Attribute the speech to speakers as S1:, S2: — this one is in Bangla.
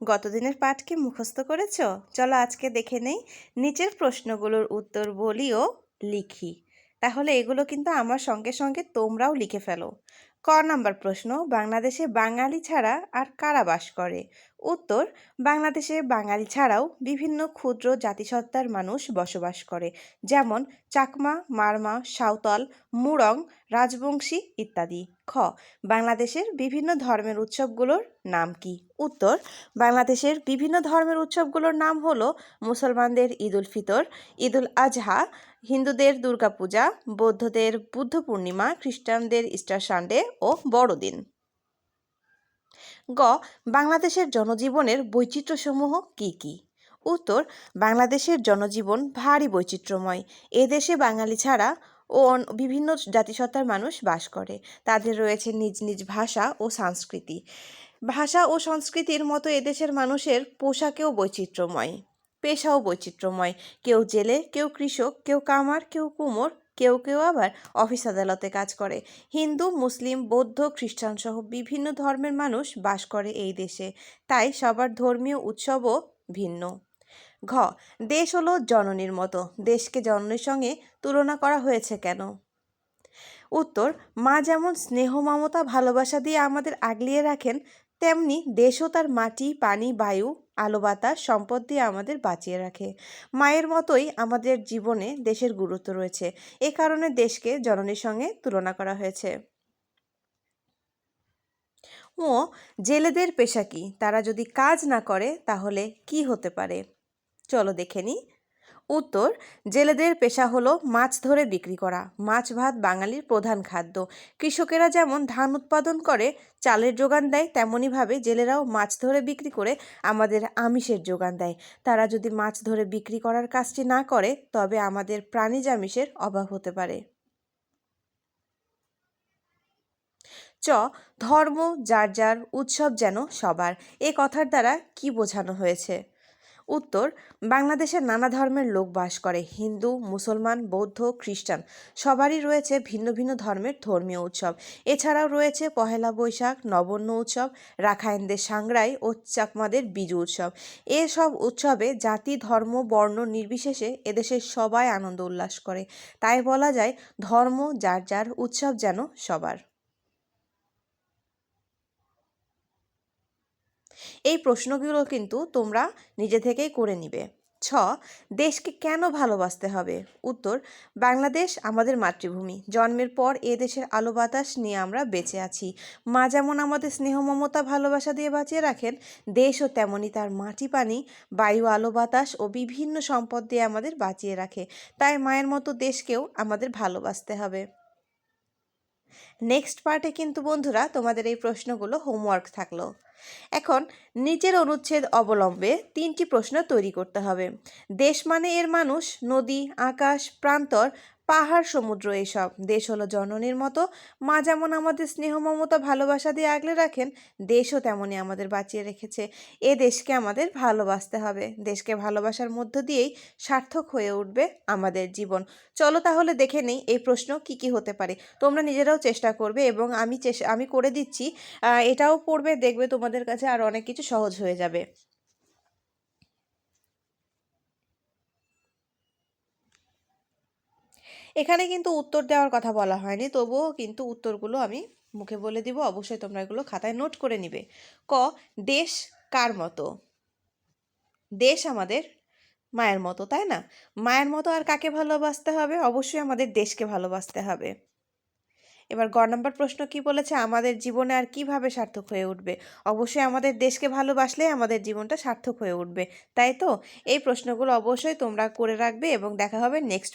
S1: গতদিনের পাঠ কি মুখস্থ করেছো? চলো আজকে দেখে নেই। নিচের প্রশ্নগুলোর উত্তর বলি ও লিখি। তাহলে এগুলো কিন্তু আমার সঙ্গে সঙ্গে তোমরাও লিখে ফেলো। ক নাম্বার প্রশ্ন, বাংলাদেশে বাঙালি ছাড়া আর কারা বাস করে? উত্তর, বাংলাদেশে বাঙালি ছাড়াও বিভিন্ন ক্ষুদ্র জাতিসত্তার মানুষ বসবাস করে, যেমন চাকমা, মারমা, সাঁওতাল, মুরং, রাজবংশী ইত্যাদি। খ, বাংলাদেশের বিভিন্ন ধর্মের উৎসবগুলোর নাম কি? উত্তর, বাংলাদেশের বিভিন্ন ধর্মের উৎসবগুলোর নাম হলো মুসলমানদের ঈদ উল ফিতর, ঈদ উল আজহা, হিন্দুদের দুর্গাপূজা, বৌদ্ধদের বুদ্ধ পূর্ণিমা, খ্রিস্টানদের ইস্টার সানডে ও বড়দিন। গ, বাংলাদেশের জনজীবনের বৈচিত্র্যসমূহ কি কি? উত্তর, বাংলাদেশের জনজীবন ভারী বৈচিত্র্যময়। এদেশে বাঙালি ছাড়া ও বিভিন্ন জাতিসত্তার মানুষ বাস করে। তাদের রয়েছে নিজ নিজ ভাষা ও সংস্কৃতি। ভাষা ও সংস্কৃতির মতো এদেশের মানুষের পোশাকেও বৈচিত্র্যময়, পেশাও বৈচিত্র্যময়। কেউ জেলে, কেউ কৃষক, কেউ কামার, কেউ কুমোর, কেউ কেউ আবার অফিস আদালতে কাজ করে। হিন্দু, মুসলিম, বৌদ্ধ, খ্রিস্টান সহ বিভিন্ন ধর্মের মানুষ বাস করে এই দেশে, তাই সবার ধর্মীয় উৎসবও ভিন্ন। ঘ, দেশ হলো জননীর মতো। দেশকে জননীর সঙ্গে তুলনা করা হয়েছে কেন? উত্তর, মা যেমন স্নেহ, মমতা, ভালোবাসা দিয়ে আমাদের আগলিয়ে রাখেন, তেমনি দেশও তার মাটি, পানি, বায়ু, আলো, বাতাস, সম্পদ দিয়ে আমাদের বাঁচিয়ে রাখে। মায়ের মতোই আমাদের জীবনে দেশের গুরুত্ব রয়েছে। এ কারণে দেশকে জননীর সঙ্গে তুলনা করা হয়েছে। ও, জেলেদের পেশা কি? তারা যদি কাজ না করে তাহলে কি হতে পারে? চলো দেখে নিই। উত্তর, জেলেদের পেশা হলো মাছ ধরে বিক্রি করা। মাছ ভাত বাঙালির প্রধান খাদ্য। কৃষকেরা যেমন ধান উৎপাদন করে চালের যোগান দেয়, তেমনইভাবে জেলেরাও মাছ ধরে বিক্রি করে আমাদের আমিষের যোগান দেয়। তারা যদি মাছ ধরে বিক্রি করার কাজটি না করে তবে আমাদের প্রাণীজ আমিষের অভাব হতে পারে। চ, ধর্ম যার যার, উৎসব যেন সবার। এ কথার দ্বারা কি বোঝানো হয়েছে? উত্তর, বাংলাদেশের নানা ধর্মের লোক বাস করে। হিন্দু, মুসলমান, বৌদ্ধ, খ্রিস্টান সবারই রয়েছে ভিন্ন ভিন্ন ধর্মের ধর্মীয় উৎসব। এছাড়াও রয়েছে পহেলা বৈশাখ, নবান্ন উৎসব, রাখাইনদের সাংগ্রাই ও চাকমাদের বিজু উৎসব। এসব উৎসবে জাতি, ধর্ম, বর্ণ নির্বিশেষে এদেশের সবাই আনন্দ উল্লাস করে। তাই বলা যায়, ধর্ম যার যার, উৎসব যেন সবার। এই প্রশ্নগুলো কিন্তু তোমরা নিজে থেকেই করে নিবে। ছ, দেশকে কেন ভালোবাসতে হবে? উত্তর, বাংলাদেশ আমাদের মাতৃভূমি। জন্মের পর এ দেশের আলো বাতাস নিয়ে আমরা বেঁচে আছি। মা যেমন আমাদের স্নেহ, মমতা, ভালোবাসা দিয়ে বাঁচিয়ে রাখেন, দেশও তেমনই তার মাটি, পানি, বায়ু, আলো বাতাস ও বিভিন্ন সম্পদ দিয়ে আমাদের বাঁচিয়ে রাখে। তাই মায়ের মতো দেশকেও আমাদের ভালোবাসতে হবে। নেক্সট পার্টে কিন্তু বন্ধুরা তোমাদের এই প্রশ্নগুলো হোমওয়ার্ক থাকলো। এখন নিচের অনুচ্ছেদ অবলম্বে 3টি প্রশ্ন তৈরি করতে হবে। দেশ মানে এর মানুষ, নদী, আকাশ, প্রান্তর, পাহাড়, সমুদ্র এসব। দেশ হলো জননীর মতো। মা যেমন আমাদের স্নেহ, মমতা, ভালোবাসা দিয়ে আগলে রাখেন, দেশও তেমনই আমাদের বাঁচিয়ে রেখেছে। এ দেশকে আমাদের ভালোবাসতে হবে। দেশকে ভালোবাসার মধ্য দিয়েই সার্থক হয়ে উঠবে আমাদের জীবন। চলো তাহলে দেখে নেই এই প্রশ্ন কি কি হতে পারে। তোমরা নিজেরাও চেষ্টা করবে এবং আমি করে দিচ্ছি, এটাও পড়বে, দেখবে তোমাদের কাছে আর অনেক কিছু সহজ হয়ে যাবে। এখানে কিন্তু উত্তর দেওয়ার কথা বলা হয়নি, তবুও কিন্তু উত্তরগুলো আমি মুখে বলে দিব, অবশ্যই তোমরা এগুলো খাতায় নোট করে নিবে। ক, দেশ কার মতো? দেশ আমাদের মায়ের মতো, তাই না? মায়ের মতো আর কাকে ভালোবাসতে হবে? অবশ্যই আমাদের দেশকে ভালোবাসতে হবে। এবার গ নম্বর প্রশ্ন কি বলেছে, আমাদের জীবনে আর কিভাবে সার্থক হয়ে উঠবে? অবশ্যই আমাদের দেশকে ভালোবাসলে আমাদের জীবনটা সার্থক হয়ে উঠবে, তাই তো? এই প্রশ্নগুলো অবশ্যই তোমরা করে রাখবে এবং দেখা হবে নেক্সট